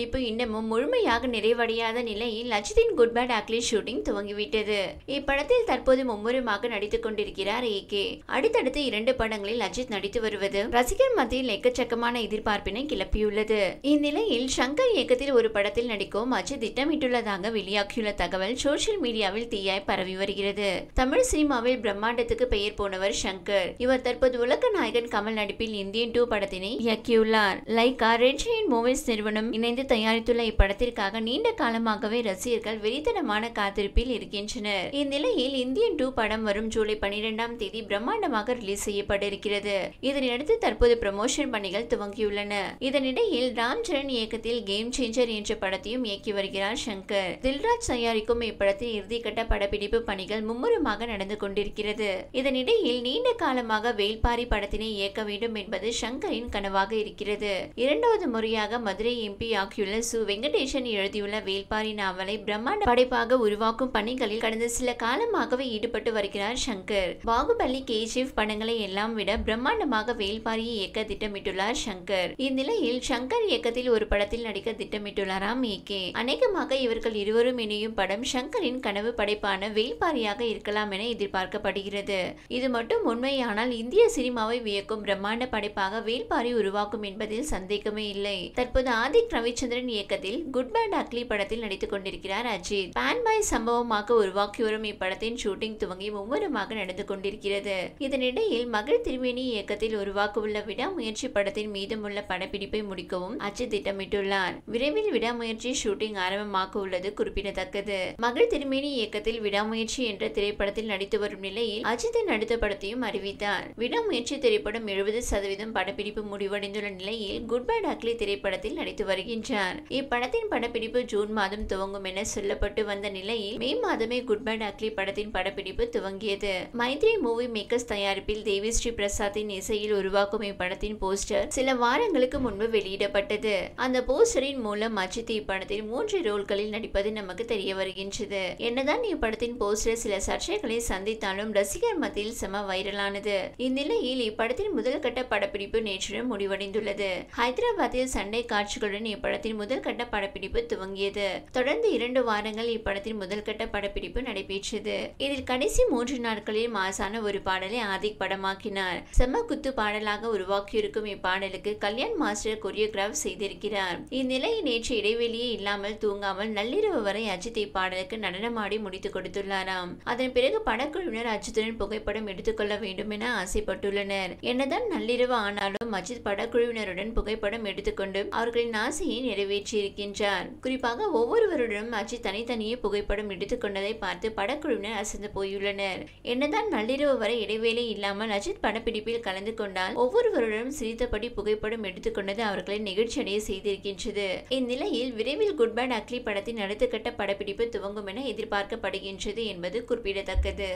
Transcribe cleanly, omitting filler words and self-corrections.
இப்போ இன்னமும் முழுமையாக நிறைவடையாத நிலையில் அஜித்தின் குட் பேட் அக்லி ஷூட்டிங் துவங்கிவிட்டது. இப்படத்தில் தற்போது மும்முரமாக நடித்துக் கொண்டிருக்கிறார் ஏகே. அடுத்தடுத்து 2 படங்களில் அஜித் நடித்து வருவது ரசிகர் மத்தியில் எக்கச்சக்கமான எதிர்பார்ப்பினை கிளப்பியுள்ளது. இந்நிலையில் ஷங்கர் இயக்கத்தில் ஒரு படத்தில் நடிக்கவும் அஜித் திட்டமிட்டுள்ளதாக வெளியாகியுள்ள தகவல் சோசியல் மீடியாவில் தீயாய் பரவி வருகிறது. தமிழ் சினிமாவில் பிரம்மாண்டத்துக்கு பெயர் போனவர் ஷங்கர். இவர் தற்போது உலக நாயகன் கமல் நடிப்பில் இந்தியன் 2 படத்தினை இயக்கியுள்ளார். லைகா ரெட் ஜெயண்ட் மூவிஸ் நிறுவனம் இணைந்து தயாரித்துள்ள இப்படத்திற்காக நீண்ட காலமாகவே ரசிகர்கள் வெறித்தனமான காத்திருப்பில் இருக்கின்றனர். இந்நிலையில் இந்தியன் 2 படம் வரும் ஜூலை 12ஆம் தேதி பிரம்மாண்டமாக ரிலீஸ் செய்யப்பட்டிருக்கிறது. இதனையடுத்து தற்போது ப்ரமோஷன் பணிகள் துவங்கியுள்ளன. இதனிடையில் ராம் சரண் இயக்கத்தில் கேம் சேஞ்சர் என்ற படத்தையும் இயக்கி வருகிறார் ஷங்கர். தில்ராஜ் தயாரிக்கும் இப்படத்தின் இறுதிக்கட்ட படப்பிடிப்பு பணிகள் மும்முரமாக நடந்து கொண்டிருக்கிறது. இதனிடையில் நீண்ட காலமாக வேல்பாரி படத்தினை இயக்க வேண்டும் என்பது ஷங்கரின் கனவாக இருக்கிறது. 2வது முறையாக மதுரை எம்பி ஆகியுள்ள சு வெங்கடேசன் எழுதியுள்ள வேல்பாரி நாவலை பிரம்மாண்ட படைப்பாக உருவாக்கும் பணிகளில் கடந்த சில காலமாகவே ஈடுபட்டு வருகிறார் ஷங்கர். பாகுபலி, KGF படங்களை எல்லாம் விட பிரம்மாண்டமாக வேல்பாரியை இயக்க திட்டமிட்டுள்ளார் ஷங்கர். இந்நிலையில் ஷங்கர் இயக்கத்தில் ஒரு படத்தில் நடிக்க திட்டமிட்டுள்ளாராம் ஏகே. அநேகமாக இவர்கள் இருவரும் இணையும் படம் ஷங்கரின் கனவு படைப்பான வேல்பாரியாக இருக்கலாம் என எதிர்பார்க்கப்படுகிறது. இது மட்டும் உண்மையானால் இந்திய சினிமாவை வியக்கும் பிரம்மாண்ட படைப்பாக வேல்பாரி உருவாக்கும் என்பதில் சந்தேகமே இல்லை. தற்போது ஆதிக் ரவிச்சந்திரன் இயக்கத்தில் குட் பேட் அக்லி படத்தில் நடித்துக் கொண்டிருக்கிறார் அஜித். பேன் பாய் சம்பவமாக உருவாக்கி வரும் இப்படத்தின் ஷூட்டிங் துவங்கி மும்முரமாக நடந்து கொண்டிருக்கிறது. இதனிடையில் மகள் திருமேனி இயக்கத்தில் உருவாக்கவுள்ள விடாமுயற்சி படத்தின் மீதமுள்ள படப்பிடிப்பை முடிக்கவும் அஜித் திட்டமிட்டுள்ளார். விரைவில் விடாமுயற்சி ஷூட்டிங் ஆரம்பமாக உள்ளது குறிப்பிடத்தக்கது. மகள் திருமேனி இயக்கத்தில் விடாமுயற்சி என்ற திரைப்படத்தில் நடித்து வரும் நிலையில் அஜித்தின் அடுத்த படத்தையும் அறிவித்தார். விடாமுயற்சி திரைப்படம் 70% படப்பிடிப்பு முடிவடைந்துள்ள நிலையில் குட் பேட் அக்லி திரைப்படத்தில் நடித்து வருகின்றார். இப்படத்தின் படப்பிடிப்பு ஜூன் மாதம் துவங்கும் என சொல்லப்பட்டு வந்த நிலையில் மே மாதமே குட் பேட் அக்லி படத்தின் படப்பிடிப்பு துவங்கியது. மைத்ரி மூவி மேக்கர்ஸ் தயாரிப்பில் தேவி ஸ்ரீ பிரசாத்தின் இசையில் உருவாக்கும் இப்படத்தின் போஸ்டர் சில வாரங்களுக்கு முன்பு வெளியிடப்பட்டது. அந்த போஸ்டரின் மூலம் அஜித் இப்படத்தில் 3 ரோல்களில் நடிப்பது நமக்கு தெரிய வருகின்றது. என்னதான் இப்படத்தின் போஸ்டர் சில சர்ச்சைகளை சந்தித்தாலும் ரசிகர் மத்தியில் செம வைரலானது. இந்நிலையில் இப்படத்தின் முதல் கட்ட படப்பிடிப்பு நேற்று முடிவடைந்துள்ளது. ஹைதராபாத்தில் சண்டை காட்சிகளுடன் இப்படத்தின் முதல் கட்ட படப்பிடிப்பு துவங்கியது. தொடர்ந்து 2 வாரங்கள் இப்படத்தின் முதல் கட்ட படப்பிடிப்பு நடைபெற்றது. இதில் கடைசி 3 நாட்களில் மாசான ஒரு பாடலை ஆதிக் படமாக்கினார். செம்ம குத்து பாடலாக உருவாக்கியிருக்கும் இப்பாடலுக்கு கல்யாண் மாஸ்டர் கொரியோகிராஃப் செய்திருக்கிறார். இந்நிலையில் நேற்று இடைவெளியே இல்லாமல் தூங்காமல் நள்ளிரவு வரை அஜித் இப்பாடலுக்கு நடனமாடி முடித்துக் கொடுத்துள்ளாராம். அதன் பிறகு படக்குழுவினர் அஜித்துடன் புகைப்படம் எடுத்துக்கொள்ள வேண்டும் என ஆசைப்பட்டுள்ளனர். என்னதான் நள்ளிரவு ஆனாலும் அஜித் படக்குழுவினருடன் புகைப்படம் எடுத்துக்கொண்டு அவர்களின் ஆசையை நிறைவேற்றியிருக்கின்றார். குறிப்பாக ஒவ்வொருவருடனும் அஜித் தனித்தனியே புகைப்படம் எடுத்துக்கொண்டதை பார்த்து படக்குழுவினர் அசந்து போயுள்ளனர். என்னதான் நள்ளிரவு வரை இடைவேளை இல்லாமல் அஜித் படப்பிடிப்பில் கலந்து கொண்டால் ஒவ்வொருவருடனும் சிரித்தபடி புகைப்படம் எடுத்துக்கொண்டது அவர்களை நெகிழ்ச்சியடைய செய்திருக்கின்றது. இந்நிலையில் விரைவில் குட் பேட் அக்லி படத்தின் அடுத்த கட்ட படப்பிடிப்பு துவங்கும் என எதிர்பார்க்கப்படுகின்றது என்பது குறிப்பிடத்தக்கது.